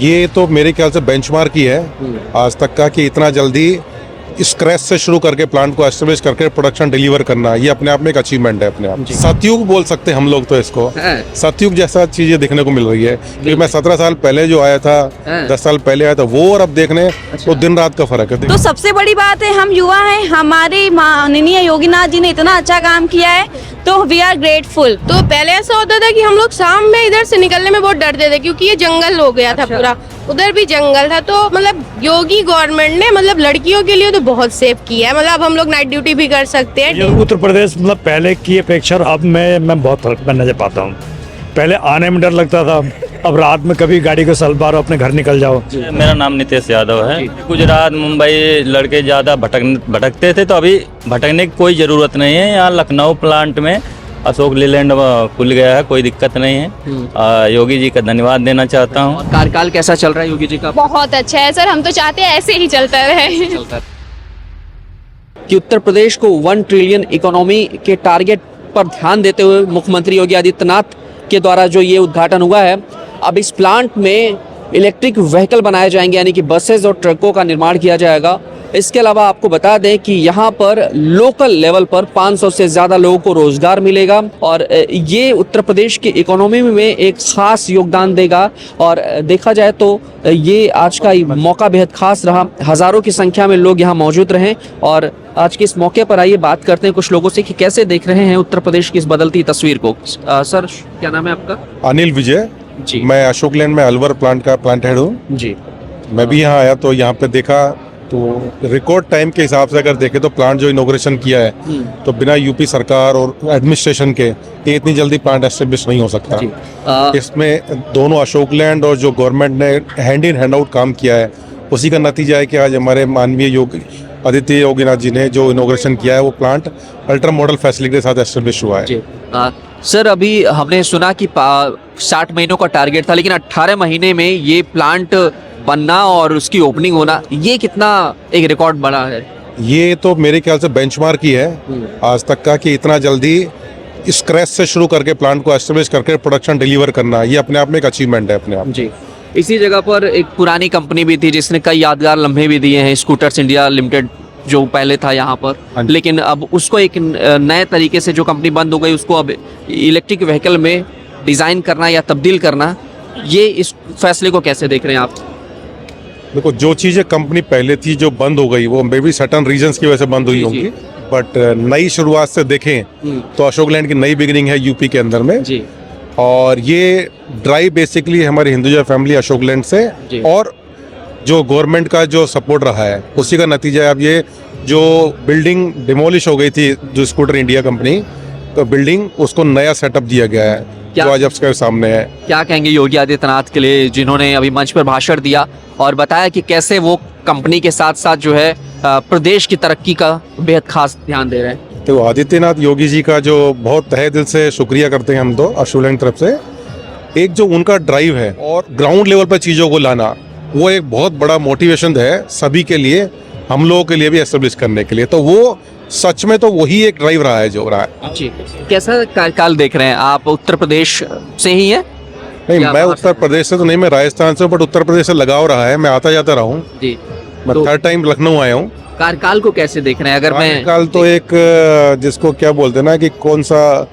ये तो मेरे ख्याल से बेंचमार्क ही है आज तक का कि इतना जल्दी स्क्रैच से शुरू करके प्लांट को एस्टेब्लिश करके प्रोडक्शन डिलीवर करना, ये अपने आप में एक अचीवमेंट है अपने आप। सतयुग बोल सकते हैं हम लोग तो इसको, सतयुग जैसा चीजें देखने को मिल रही है। क्योंकि मैं 17 साल पहले जो आया था, 10 साल पहले आया था, वो और अब देखने तो दिन रात का फर्क है। तो सबसे बड़ी बात है हम युवा हैं, हमारे माननीय योगीनाथ जी ने इतना अच्छा काम किया है, तो वी आर ग्रेटफुल। तो पहले ऐसा होता था कि हम लोग शाम में इधर से निकलने में बहुत डरते थे क्योंकि ये जंगल हो गया था पूरा, उधर भी जंगल था। तो मतलब योगी गवर्नमेंट ने मतलब लड़कियों के लिए तो बहुत सेफ किया है, मतलब अब हम लोग नाइट ड्यूटी भी कर सकते हैं। ये उत्तर प्रदेश मतलब पहले की अपेक्षा अब मैं बहुत फर्क मैं नजर पाता हूँ। पहले आने में डर लगता था, अब रात में कभी गाड़ी को सलवार अपने घर निकल जाओ। मेरा नाम नितेश यादव है। गुजरात मुंबई लड़के ज़्यादा भटकते थे, तो अभी भटकने की कोई ज़रूरत नहीं है। यहाँ लखनऊ प्लांट में अशोक लीलैंड खुल गया है, कोई दिक्कत नहीं है। योगी जी का धन्यवाद देना चाहता हूँ। कार्यकाल कैसा चल रहा है योगी जी का? बहुत अच्छा है सर, हम तो चाहते हैं ऐसे ही चलता रहे। कि उत्तर प्रदेश को 1 ट्रिलियन इकोनॉमी के टारगेट पर ध्यान देते हुए मुख्यमंत्री योगी आदित्यनाथ के द्वारा जो ये उद्घाटन हुआ है, अब इस प्लांट में इलेक्ट्रिक व्हीकल बनाए जाएंगे, यानी कि बसेस और ट्रकों का निर्माण किया जाएगा। इसके अलावा आपको बता दें कि यहाँ पर लोकल लेवल पर 500 से ज़्यादा लोगों को रोज़गार मिलेगा और ये उत्तर प्रदेश की इकोनॉमी में एक ख़ास योगदान देगा। और देखा जाए तो ये आज का मौका बेहद ख़ास रहा, हज़ारों की संख्या में लोग यहाँ मौजूद रहे। और आज के इस मौके पर आइए बात करते हैं कुछ लोगों से कि कैसे देख रहे हैं उत्तर प्रदेश की इस बदलती तस्वीर को। सर क्या नाम है आपका? अनिल विजय जी। मैं अशोक लैंड में अलवर प्लांट का प्लांट हेड हूँ जी। मैं भी यहाँ आया तो यहाँ पे देखा तो रिकॉर्ड टाइम के हिसाब से अगर देखें तो प्लांट जो इनॉग्रेशन किया है तो बिना यूपी सरकार और एडमिनिस्ट्रेशन के ये इतनी जल्दी प्लांट एस्टेब्लिश नहीं हो सकता। इसमें दोनों अशोक लैंड और जो गवर्नमेंट ने हैंड इन हैंड आउट काम किया है, उसी का नतीजा है कि आज हमारे माननीय योगी आदित्य योगीनाथ जी ने जो इनॉग्रेशन किया है वो प्लांट अल्ट्रा मॉडल फैसिलिटी के साथ एस्टेब्लिश हुआ है। सर अभी हमने सुना कि 60 महीनों का टारगेट था, लेकिन 18 महीने में ये प्लांट बनना और उसकी ओपनिंग होना, ये कितना एक रिकॉर्ड बना है? ये तो मेरे ख्याल से बेंचमार्क ही है आज तक का कि इतना जल्दी स्क्रैच से शुरू करके प्लांट को एस्टेब्लिश करके प्रोडक्शन डिलीवर करना, ये अपने आप में एक अचीवमेंट है अपने आप। जी। इसी जगह पर एक पुरानी कंपनी भी थी जिसने कई यादगार लम्हे भी दिए हैं, स्कूटर्स इंडिया लिमिटेड जो पहले था यहाँ पर, लेकिन अब उसको एक नए तरीके से जो कंपनी बंद हो गई उसको अब इलेक्ट्रिक व्हीकल में डिज़ाइन करना या तब्दील करना, ये इस फैसले को कैसे देख रहे हैं आप? देखो, जो चीज़ें कंपनी पहले थी जो बंद हो गई वो मे बी सर्टन रीजंस की वजह से बंद हुई होंगी, बट नई शुरुआत से देखें तो अशोक लैंड की नई बिगिनिंग है यूपी के अंदर में जी। और ये ड्राइव बेसिकली हमारी हिंदुजा फैमिली अशोक लैंड से और जो गवर्नमेंट का जो सपोर्ट रहा है उसी का नतीजा है। अब ये जो बिल्डिंग डिमोलिश हो गई थी जो स्कूटर इंडिया कंपनी, तो बिल्डिंग उसको नया सेटअप दिया गया है जो आज आपके सामने है। क्या कहेंगे योगी आदित्यनाथ के लिए जिन्होंने अभी मंच पर भाषण दिया और बताया कि कैसे वो कंपनी के साथ साथ जो है प्रदेश की तरक्की का बेहद खास ध्यान दे रहे हैं? तो आदित्यनाथ योगी जी का जो बहुत तहे दिल से शुक्रिया करते हैं हम तो अशोक लैंड तरफ से। एक जो उनका ड्राइव है और ग्राउंड लेवल पर चीज़ों को लाना, वो एक बहुत बड़ा मोटिवेशन है सभी के लिए, हम लोगों के लिए भी एस्टेब्लिश करने के लिए। तो वो सच में तो वही एक ड्राइव रहा है जो रहा है जी। कैसा कार्यकाल देख रहे हैं आप? उत्तर प्रदेश से ही है? नहीं, मैं उत्तर प्रदेश से तो नहीं, मैं राजस्थान से, बट उत्तर प्रदेश से लगाव रहा है, मैं आता जाता रहा हूँ जी। मैं थर्ड टाइम लखनऊ आया हूँ। कार्यकाल को कैसे देख रहे हैं? अगर मैं कार्यकाल तो एक जिसको क्या बोलते हैं ना कि कौन सा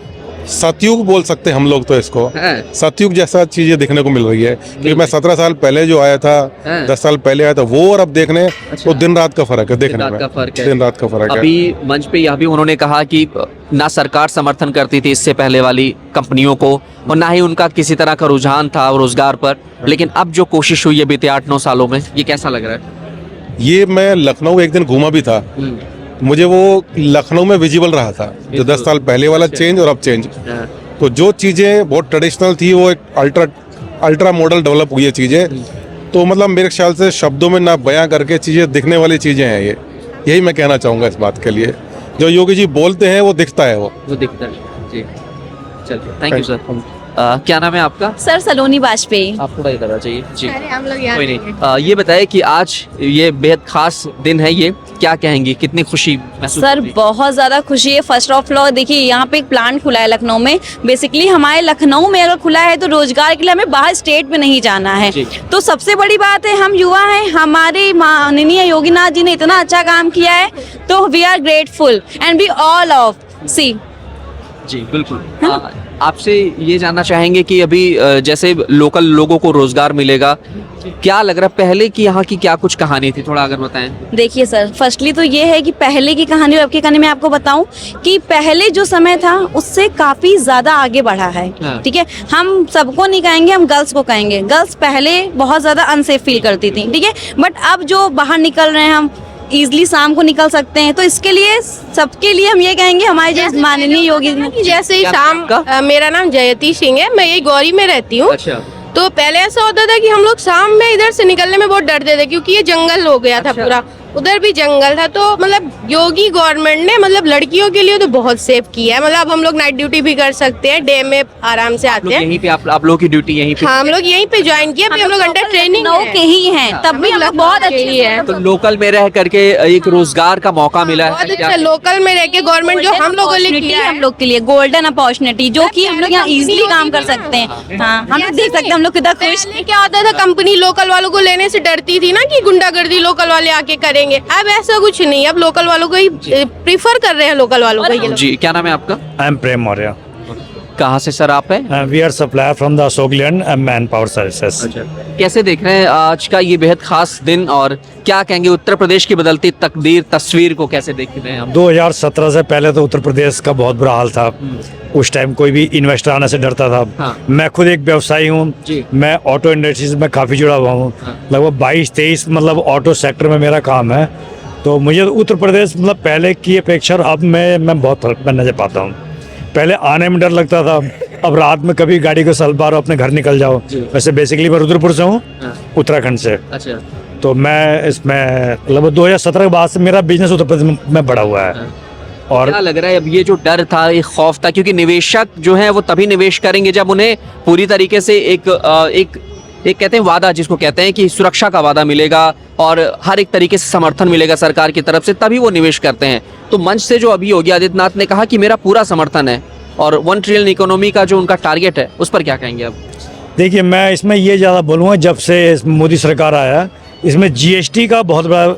सतयुग बोल सकते हैं हम लोग तो इसको, सतयुग जैसा चीजें देखने को मिल रही है। क्योंकि मैं 17 साल पहले जो आया था, 10 साल पहले आया था, वो और अब देखने तो दिन रात का फर्क है। देखने में दिन रात का फर्क है। अभी मंच पे यह भी उन्होंने कहा कि ना सरकार समर्थन करती थी इससे पहले वाली कंपनियों को और ना ही उनका किसी तरह का रुझान था रोजगार पर, लेकिन अब जो कोशिश हुई है बीते 8-9 सालों में, ये कैसा लग रहा है? ये मैं लखनऊ एक दिन घूमा भी था, मुझे वो लखनऊ में विजिबल रहा था जो 10 साल पहले वाला चेंज और अब चेंज। तो जो चीज़ें बहुत ट्रेडिशनल थी वो एक अल्ट्रा मॉडल डेवलप हुई है चीज़ें। तो मतलब मेरे ख्याल से शब्दों में ना बयां करके चीज़ें दिखने वाली चीज़ें हैं ये, यही मैं कहना चाहूँगा इस बात के लिए। जो योगी जी बोलते हैं वो दिखता है, वो दिखता है जी। चलिए, थैंक यू सर। क्या नाम है आपका? सर सलोनी वाजपेयी। आप थोड़ा इधर आ जाइए जी। अरे हम लोग यहाँ कोई नहीं। ये बताइए कि आज ये बेहद खास दिन है, ये क्या कहेंगी, कितनी खुशी महसूस सर होती है? बहुत ज़्यादा खुशी है। फर्स्ट ऑफ ऑल देखिए यहाँ पे एक प्लांट खुला है लखनऊ में। बेसिकली हमारे लखनऊ में अगर खुला है तो रोजगार के लिए हमें बाहर स्टेट में नहीं जाना है। जी। तो सबसे बड़ी बात है हम युवा हैं, हमारे माननीय योगीनाथ जी ने इतना अच्छा काम किया है तो we are grateful and we all of see. जी बिल्कुल। आपसे ये जानना चाहेंगे कि अभी जैसे लोकल लोगों को रोजगार मिलेगा, क्या लग रहा है पहले की यहाँ की क्या कुछ कहानी थी, थोड़ा अगर बताएं। देखिए सर, फर्स्टली तो ये है कि पहले की कहानी और अब की कहानी में आपको बताऊं कि पहले जो समय था उससे काफ़ी ज़्यादा आगे बढ़ा है। हाँ। ठीक है, हम सबको नहीं कहेंगे, हम गर्ल्स को कहेंगे। गर्ल्स पहले बहुत ज़्यादा अनसेफ फील करती थी, ठीक है, बट अब जो बाहर निकल रहे हैं हम इजली शाम को निकल सकते हैं। तो इसके लिए सबके लिए हम ये कहेंगे हमारे जो माननीय योगी जैसे ही क्या शाम नाम आपका? मेरा नाम जयती सिंह है, मैं यही गौरी में रहती हूँ। अच्छा। तो पहले ऐसा होता था कि हम लोग शाम में इधर से निकलने में बहुत डरते थे क्योंकि ये जंगल हो गया था पूरा, उधर भी जंगल था। तो मतलब योगी गवर्नमेंट ने मतलब लड़कियों के लिए तो बहुत सेफ किया है। मतलब हम लोग नाइट ड्यूटी भी कर सकते हैं, डे में आराम से आते हैं। यहीं पे आप लोगों की ड्यूटी यहीं पे? हाँ, हम लोग यहीं पे ज्वाइन किया, अभी हम लोग अंडर ट्रेनिंग लखनऊ के ही हैं, तब भी हम लोग बहुत अच्छे है। तो लोकल में रह करके एक रोजगार का मौका मिला है। बहुत अच्छा, लोकल में रह के गवर्नमेंट जो हम लोगों ने किया है, हम लोग के लिए गोल्डन अपॉर्चुनिटी जो कि हम लोग यहाँ इजीली काम कर सकते हैं। हाँ, हम लोग देख सकते हैं हम लोग कितना खुश। पहले क्या होता था, कंपनी लोकल वालों को लेने से डरती थी ना कि गुंडागर्दी लोकल वाले आके करेंगे। अब ऐसा कुछ नहीं, अब लोकल वालों को ही प्रीफर कर रहे हैं, लोकल वालों को ही। जी, क्या नाम है आपका? I am Prem Maurya. कहाँ से सर आप हैं? We are supplier from the Ashok Leyland manpower services. कैसे देख रहे हैं आज का ये बेहद खास दिन, और क्या कहेंगे उत्तर प्रदेश की बदलती तकदीर तस्वीर को कैसे देख रहे हैं हम? 2017 से पहले तो उत्तर प्रदेश का बहुत बुरा हाल था। उस टाइम कोई भी इन्वेस्टर आने से डरता था। हाँ। मैं खुद एक व्यवसायी हूँ, जी। मैं ऑटो इंडस्ट्रीज में काफ़ी जुड़ा हुआ हूँ। लगभग 22-23 मतलब ऑटो सेक्टर में मेरा काम है। तो मुझे उत्तर प्रदेश मतलब पहले की अपेक्षा अब मैं बहुत फर्क में नजर पाता हूँ। पहले आने में डर लगता था, अब रात में कभी गाड़ी को सलवार अपने घर निकल जाओ। वैसे बेसिकली मैं रुद्रपुर से हूँ, उत्तराखंड से। अच्छा। तो मैं इसमें लगभग 2017 के बाद से मेरा बिजनेस उत्तर प्रदेश में बढ़ा हुआ है। और क्या लग रहा है अब ये जो डर था, ये खौफ था, क्योंकि निवेशक जो है वो तभी निवेश करेंगे जब उन्हें पूरी तरीके से एक कहते हैं वादा, जिसको कहते हैं कि सुरक्षा का वादा मिलेगा और हर एक तरीके से समर्थन मिलेगा सरकार की तरफ से, तभी वो निवेश करते हैं। तो मंच से जो अभी योगी आदित्यनाथ ने कहा कि मेरा पूरा समर्थन है और 1 ट्रिलियन इकोनॉमी का जो उनका टारगेट है, उस पर क्या कहेंगे आप? देखिए, मैं इसमें ये ज़्यादा बोलूँगा, जब से मोदी सरकार आया इसमें जीएसटी का बहुत बड़ा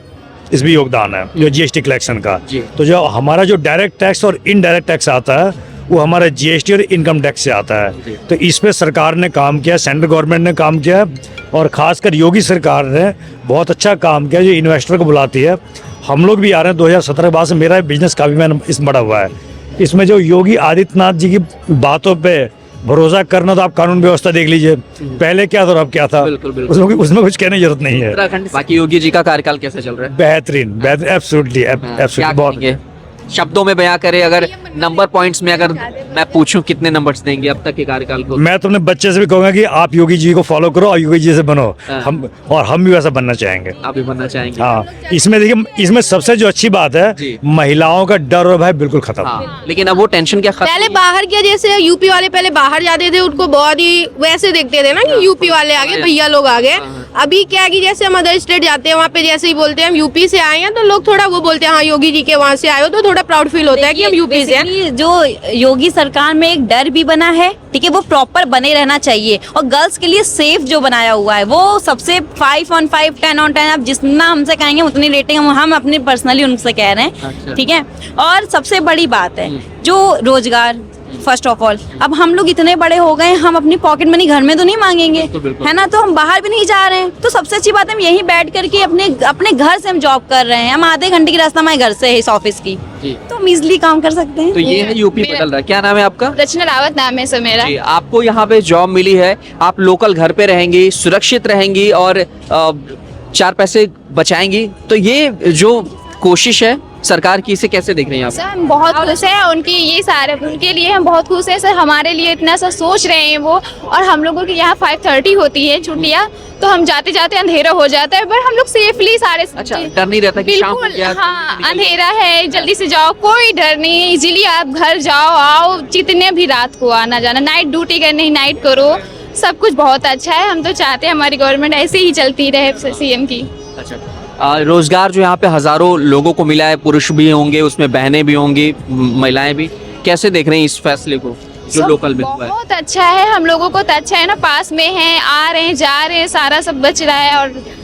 इसमें योगदान है, जो जीएसटी कलेक्शन का। तो जो हमारा जो डायरेक्ट टैक्स और इनडायरेक्ट टैक्स आता है वो हमारा जीएसटी और इनकम टैक्स से आता है। तो इस पे सरकार ने काम किया, सेंट्रल गवर्नमेंट ने काम किया, और ख़ासकर योगी सरकार ने बहुत अच्छा काम किया जो इन्वेस्टर को बुलाती है। हम लोग भी आ रहे हैं 2017 के बाद से, मेरा बिजनेस काफ़ी मैंने इसमें बढ़ा हुआ है। इसमें जो योगी आदित्यनाथ जी की बातों पे भरोसा करना, तो आप कानून व्यवस्था देख लीजिए, पहले क्या था और अब क्या था। बिल्कुल, बिल्कुल। उसमें कुछ कहने की जरूरत नहीं है। बाकी योगी जी का कार्यकाल कैसे चल रहा है? बेहतरीन, एब्सोल्युटली क्या बहुत। कहेंगे? शब्दों में बयां करें, अगर नंबर पॉइंट्स में अगर मैं पूछूं कितने नंबर्स देंगे अब तक के कार्यकाल को? मैं तो अपने बच्चे से भी कहूंगा कि आप योगी जी को फॉलो करो और योगी जी से बनो। हम भी वैसा बनना चाहेंगे। आप भी बनना चाहेंगे? हाँ, इसमें देखिए, इसमें सबसे जो अच्छी बात जी। है, महिलाओं का डर और भय बिल्कुल खत्म। हाँ, लेकिन अब वो टेंशन क्या खत्म? पहले बाहर क्या, जैसे यूपी वाले पहले बाहर जाते थे, उनको बहुत ही वैसे देखते थे ना कि यूपी वाले आ गए, भैया लोग आ गए। अभी क्या है कि जैसे हम अदर स्टेट जाते हैं, वहाँ पे जैसे ही बोलते हैं हम यूपी से आए हैं, तो लोग थोड़ा वो बोलते हैं हाँ योगी जी के वहाँ से आए हो, तो थोड़ा प्राउड फील होता है कि हम यूपी से हैं। Basically, जो योगी सरकार में एक डर भी बना है, ठीक है, वो प्रॉपर बने रहना चाहिए। और गर्ल्स के लिए सेफ जो बनाया हुआ है वो सबसे 5 on 5, 10 on 10, आप जितना हमसे कहेंगे उतनी रेटिंग हम अपनी पर्सनली उनसे कह रहे हैं, ठीक है। और सबसे बड़ी बात है जो रोजगार, फर्स्ट ऑफ ऑल अब हम लोग इतने बड़े हो गए, हम अपनी पॉकेट मनी घर में तो नहीं मांगेंगे, है ना, तो हम बाहर भी नहीं जा रहे हैं। तो सबसे अच्छी बात है हम यहीं बैठ करके अपने घर से हम जॉब कर रहे हैं। हम आधे घंटे की रास्ता हमारे घर से है इस ऑफिस की, तो हम इजिली काम कर सकते हैं। तो ये है यूपी बदल रहा है। क्या नाम है आपका? रचना रावत नाम है सर मेरा। जी, आपको यहाँ पे जॉब मिली है, आप लोकल घर पे रहेंगी, सुरक्षित रहेंगी और 4 पैसे बचाएंगी। तो ये जो कोशिश है सरकार की, इसे कैसे देख रहे हैं आप? सर हम बहुत खुश हैं उनकी, ये सारे उनके लिए हम बहुत खुश हैं सर। हमारे लिए इतना सा सोच रहे हैं वो। और हम लोगों की यहाँ 5:30 होती है छुट्टियाँ, तो हम जाते जाते अंधेरा हो जाता है, पर हम लोग सेफली सारे अच्छा, डर नहीं रहता कि शाम हो बिल्कुल गया? हाँ, अंधेरा है जल्दी से जाओ, कोई डर नहीं है। इजीली आप घर जाओ आओ, जितने भी रात को आना जाना, नाइट ड्यूटी करनी नाइट करो, सब कुछ बहुत अच्छा है। हम तो चाहते हैं हमारी गवर्नमेंट ऐसे ही चलती रहे सीएम की। अच्छा, रोजगार जो यहाँ पे हजारों लोगों को मिला है, पुरुष भी होंगे उसमें, बहनें भी होंगी, महिलाएं भी, कैसे देख रहे हैं इस फैसले को जो सब लोकल में हुआ है? बहुत अच्छा है, हम लोगों को तो अच्छा है ना, पास में है, आ रहे हैं जा रहे हैं, सारा सब बच रहा है।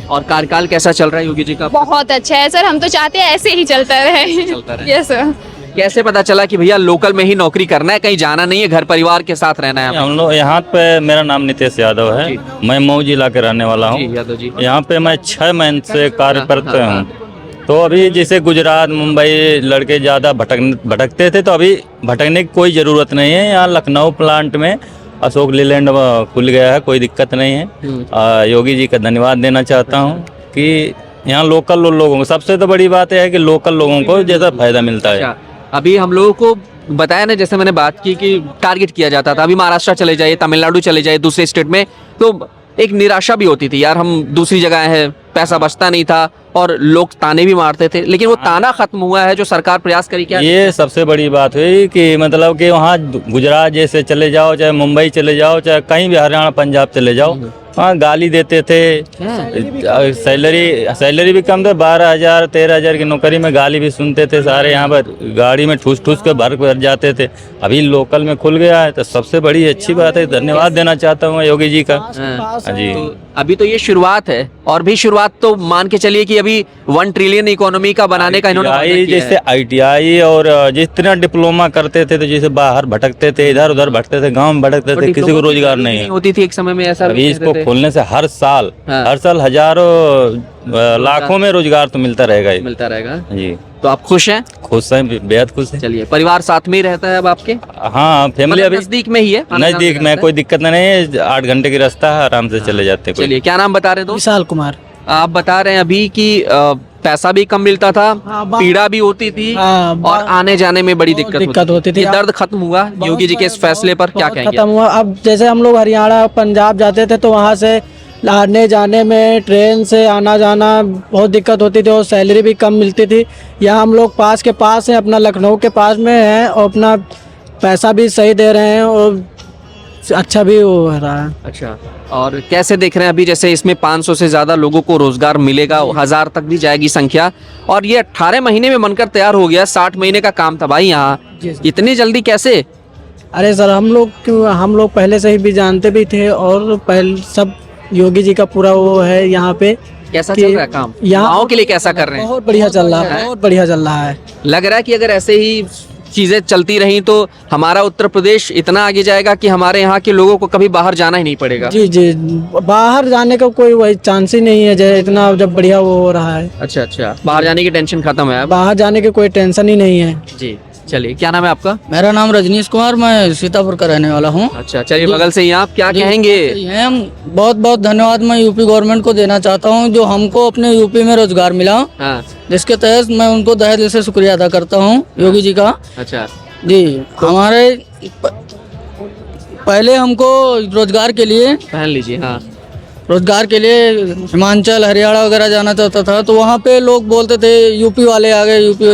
और कार्यकाल कैसा चल रहा है योगी जी का? बहुत अच्छा है सर, हम तो चाहते हैं ऐसे ही चलता रहे। Yes sir. कैसे पता चला कि भैया लोकल में ही नौकरी करना है, कहीं जाना नहीं है, घर परिवार के साथ रहना है? हम लोग यहाँ पे, मेरा नाम नितेश यादव है, मैं मऊ जिला के रहने वाला हूँ। यादव जी, यहाँ पे मैं 6 महीने से कार्यरत हूँ। तो अभी जैसे गुजरात मुंबई लड़के ज़्यादा भटकते थे, तो अभी भटकने की कोई ज़रूरत नहीं है। यहाँ लखनऊ प्लांट में अशोक लीलैंड खुल गया है, कोई दिक्कत नहीं है। योगी जी का धन्यवाद देना चाहता हूँ कि यहाँ लोकल लोगों को, सबसे तो बड़ी बात है कि लोकल लोगों को ज़्यादा फायदा मिलता है। अभी हम लोगों को बताया ना, जैसे मैंने बात की कि टारगेट किया जाता था, अभी महाराष्ट्र चले जाइए, तमिलनाडु चले जाइए, दूसरे स्टेट में, तो एक निराशा भी होती थी, यार हम दूसरी जगह हैं, पैसा बचता नहीं था और लोग ताने भी मारते थे, लेकिन वो ताना खत्म हुआ है जो सरकार प्रयास करी। क्या ये सबसे बड़ी बात हुई कि मतलब कि वहाँ गुजरात जैसे चले जाओ, चाहे मुंबई चले जाओ, चाहे कहीं भी हरियाणा पंजाब चले जाओ, वहाँ गाली देते थे। सैलरी भी कम था, 12,000 13,000 की नौकरी में गाली भी सुनते थे सारे। यहाँ पर गाड़ी में ठूस ठूस के भर जाते थे। अभी लोकल में खुल गया है, तो सबसे बड़ी अच्छी बात है, धन्यवाद देना चाहता हूँ योगी जी का। हाँ जी, अभी तो ये शुरुआत है, और भी शुरुआत तो मान के चलिए कि अभी 1 ट्रिलियन इकोनॉमी का बनाने का इन्होंने वादा किया है। जैसे ITI और जितना डिप्लोमा करते थे, तो जैसे बाहर भटकते थे, इधर उधर भटकते थे, गांव में भटकते थे, किसी को रोजगार नहीं होती थी एक समय में, ऐसा अभी इसको खोलने से हर साल हजारों लाखों में रोजगार तो मिलता रहेगा ही। मिलता रहेगा जी। तो आप खुश हैं? खुश हैं, बेहद खुश हैं। चलिए, परिवार साथ में ही रहता है अब आपके? हाँ, फैमिली अभी नजदीक में ही है? नजदीक में, कोई दिक्कत नहीं है, 8 घंटे की रास्ता है, आराम से चले जाते हैं। चलिए, क्या नाम बता रहे थे? विशाल कुमार। आप बता रहे हैं अभी कि पैसा भी कम मिलता था, पीड़ा भी होती थी, और आने जाने में बड़ी दिक्कत होती थी। ये दर्द खत्म हुआ योगी जी के इस फैसले पर, क्या कहेंगे? खत्म हुआ। अब जैसे हम लोग हरियाणा पंजाब जाते थे, तो वहाँ से आने जाने में, ट्रेन से आना जाना बहुत दिक्कत होती थी, और सैलरी भी कम मिलती थी। यहाँ हम लोग पास के पास हैं, अपना लखनऊ के पास में हैं, और अपना पैसा भी सही दे रहे हैं, और अच्छा भी हो रहा है। अच्छा, और कैसे देख रहे हैं अभी, जैसे इसमें 500 से ज़्यादा लोगों को रोजगार मिलेगा, 1000 तक भी जाएगी संख्या, और ये 18 महीने में बनकर तैयार हो गया। 60 महीने का काम था भाई यहाँ, इतनी जल्दी कैसे? अरे सर, हम लोग पहले से ही भी जानते भी थे, और पहले सब योगी जी का पूरा वो है यहाँ पे। कैसा चल रहा है काम? यहाँ के लिए कैसा कर रहे हैं? बहुत बढ़िया चल रहा है, बहुत बढ़िया चल रहा है। लग रहा है कि अगर ऐसे ही चीजें चलती रही तो हमारा उत्तर प्रदेश इतना आगे जाएगा कि हमारे यहाँ के लोगों को कभी बाहर जाना ही नहीं पड़ेगा। जी जी, बाहर जाने का कोई वही चांस ही नहीं है, जैसे इतना जब बढ़िया वो हो रहा है। अच्छा, बाहर जाने की टेंशन खत्म है अब? बाहर जाने की कोई टेंशन ही नहीं है। जी, चलिए, क्या नाम है आपका? मेरा नाम रजनीश कुमार, मैं सीतापुर का रहने वाला हूँ। अच्छा, चलिए, बगल से ही आप क्या कहेंगे? हम बहुत बहुत धन्यवाद मैं यूपी गवर्नमेंट को देना चाहता हूँ, जो हमको अपने यूपी में रोजगार मिला, जिसके तहत मैं उनको तहे दिल से शुक्रिया अदा करता हूँ योगी जी का। अच्छा जी, हमारे पहले हमको रोजगार के लिए, पहन लीजिए, हाँ, रोजगार के लिए हिमाचल हरियाणा वगैरह जाना चाहता था, तो वहाँ पे लोग बोलते थे यूपी वाले आ गए, यूपी,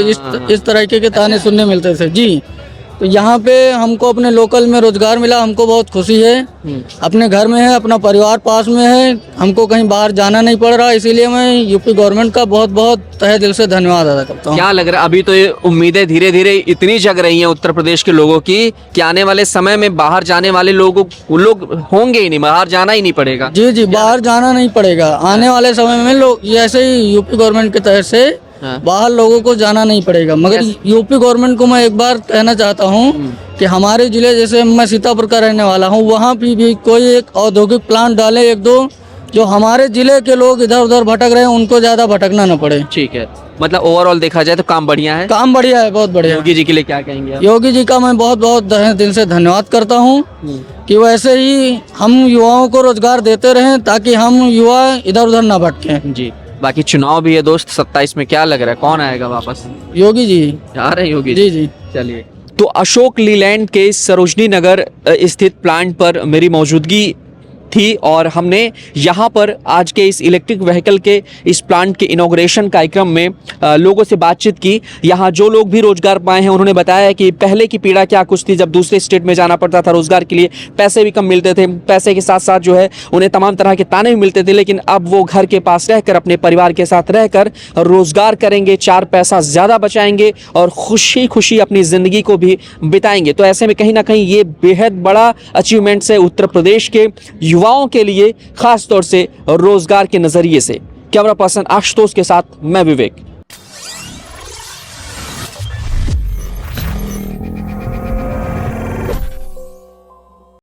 इस तरह के ताने सुनने मिलते थे। जी, तो यहाँ पे हमको अपने लोकल में रोजगार मिला, हमको बहुत खुशी है। अपने घर में है, अपना परिवार पास में है, हमको कहीं बाहर जाना नहीं पड़ रहा, इसीलिए मैं यूपी गवर्नमेंट का बहुत बहुत तहे दिल से धन्यवाद अदा करता हूँ। क्या लग रहा है अभी, तो ये उम्मीदें धीरे धीरे इतनी जग रही हैं उत्तर प्रदेश के लोगों की कि आने वाले समय में बाहर जाने वाले लोग होंगे ही नहीं, बाहर जाना ही नहीं पड़ेगा? जी जी, बाहर जाना नहीं पड़ेगा। आने वाले समय में लोग ऐसे ही यूपी गवर्नमेंट के तहत से बाहर लोगों को जाना नहीं पड़ेगा। मगर यूपी गवर्नमेंट को मैं एक बार कहना चाहता हूँ कि हमारे जिले, जैसे मैं सीतापुर का रहने वाला हूँ, वहाँ भी कोई एक औद्योगिक प्लांट डाले, 1-2, जो हमारे जिले के लोग इधर उधर भटक रहे हैं, उनको ज्यादा भटकना न पड़े। ठीक है, मतलब ओवरऑल देखा जाए तो काम बढ़िया है? काम बढ़िया है, बहुत बढ़िया। योगी जी के लिए क्या कहेंगे? योगी जी का मैं बहुत बहुत दिल से धन्यवाद करता हूँ कि वैसे ही हम युवाओं को रोजगार देते रहें, ताकि हम युवा इधर उधर ना भटकें। जी, बाकी चुनाव भी है दोस्त 27 में, क्या लग रहा है कौन आएगा वापस? योगी जी। आ रहे हैं योगी जी जी। चलिए, तो अशोक लीलैंड के सरोजनी नगर स्थित प्लांट पर मेरी मौजूदगी थी और हमने यहाँ पर आज के इस इलेक्ट्रिक व्हीकल के इस प्लांट के इनॉग्रेशन कार्यक्रम में लोगों से बातचीत की। यहाँ जो लोग भी रोजगार पाए हैं उन्होंने बताया कि पहले की पीड़ा क्या कुछ थी, जब दूसरे स्टेट में जाना पड़ता था रोजगार के लिए, पैसे भी कम मिलते थे, पैसे के साथ साथ जो है उन्हें तमाम तरह के ताने भी मिलते थे, लेकिन अब वो घर के पास रहकर अपने परिवार के साथ रहकर रोजगार करेंगे, 4 पैसा ज़्यादा बचाएंगे और खुशी खुशी अपनी ज़िंदगी को भी बिताएंगे। तो ऐसे में कहीं ना कहीं ये बेहद बड़ा अचीवमेंट्स है उत्तर प्रदेश के युवाओं के लिए, खास तौर से रोजगार के नजरिए से। कैमरा पर्सन आशुतोष के साथ मैं विवेक।